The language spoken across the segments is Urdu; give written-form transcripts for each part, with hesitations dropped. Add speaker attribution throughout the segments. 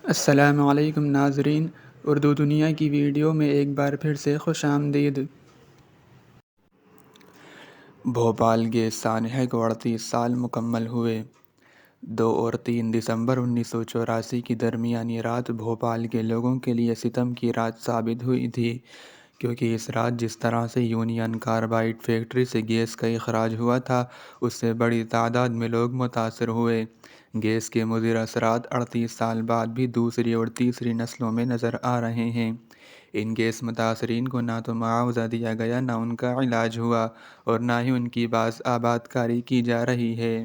Speaker 1: السلام علیکم ناظرین، اردو دنیا کی ویڈیو میں ایک بار پھر سے خوش آمدید۔ بھوپال گیس سانحہ کو 38 سال مکمل ہوئے۔ 2 اور 3 دسمبر 1984 کی درمیانی رات بھوپال کے لوگوں کے لیے ستم کی رات ثابت ہوئی تھی، کیونکہ اس رات جس طرح سے یونین کاربائڈ فیکٹری سے گیس کا اخراج ہوا تھا، اس سے بڑی تعداد میں لوگ متاثر ہوئے۔ گیس کے مضر اثرات 38 سال بعد بھی دوسری اور تیسری نسلوں میں نظر آ رہے ہیں۔ ان گیس متاثرین کو نہ تو معاوضہ دیا گیا، نہ ان کا علاج ہوا، اور نہ ہی ان کی باز آبادکاری کی جا رہی ہے۔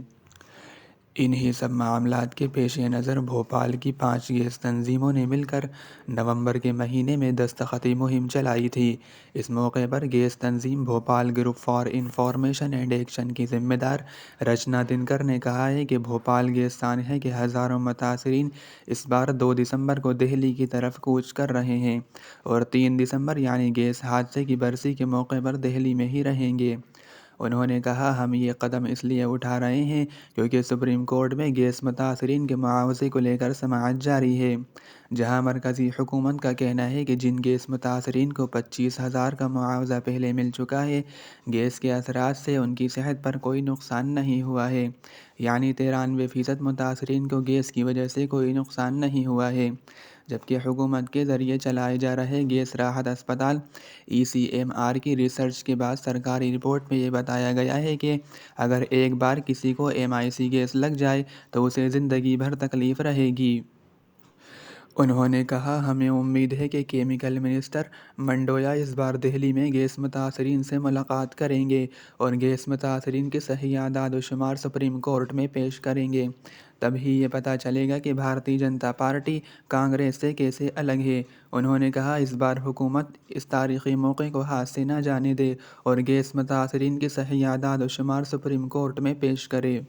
Speaker 1: انہی سب معاملات کے پیش نظر بھوپال کی 5 گیس تنظیموں نے مل کر نومبر کے مہینے میں دستخطی مہم چلائی تھی۔ اس موقع پر گیس تنظیم Bhopal group for information and action کی ذمہ دار رچنا دنکر نے کہا ہے کہ بھوپال گیس سانحہ کے ہزاروں متاثرین اس بار 2 دسمبر کو دہلی کی طرف کوچ کر رہے ہیں اور 3 دسمبر یعنی گیس حادثے کی برسی کے موقع پر دہلی میں ہی رہیں گے۔ انہوں نے کہا، ہم یہ قدم اس لیے اٹھا رہے ہیں کیونکہ سپریم کورٹ میں گیس متاثرین کے معاوضے کو لے کر سماعت جاری ہے، جہاں مرکزی حکومت کا کہنا ہے کہ جن گیس متاثرین کو 25,000 کا معاوضہ پہلے مل چکا ہے، گیس کے اثرات سے ان کی صحت پر کوئی نقصان نہیں ہوا ہے، یعنی 93% متاثرین کو گیس کی وجہ سے کوئی نقصان نہیں ہوا ہے، جبکہ حکومت کے ذریعے چلائے جا رہے گیس راحت اسپتال ECMR کی ریسرچ کے بعد سرکاری رپورٹ میں یہ بتایا گیا ہے کہ اگر ایک بار کسی کو MIC گیس لگ جائے تو اسے زندگی بھر تکلیف رہے گی۔ انہوں نے کہا، ہمیں امید ہے کہ کیمیکل منسٹر منڈویا اس بار دہلی میں گیس متاثرین سے ملاقات کریں گے اور گیس متاثرین کے صحیح اعداد و شمار سپریم کورٹ میں پیش کریں گے۔ تب ہی یہ پتہ چلے گا کہ بھارتیہ جنتا پارٹی کانگریس سے کیسے الگ ہے۔ انہوں نے کہا، اس بار حکومت اس تاریخی موقع کو ہاتھ سے نہ جانے دے اور گیس متاثرین کے صحیح اعداد و شمار سپریم کورٹ میں پیش کرے۔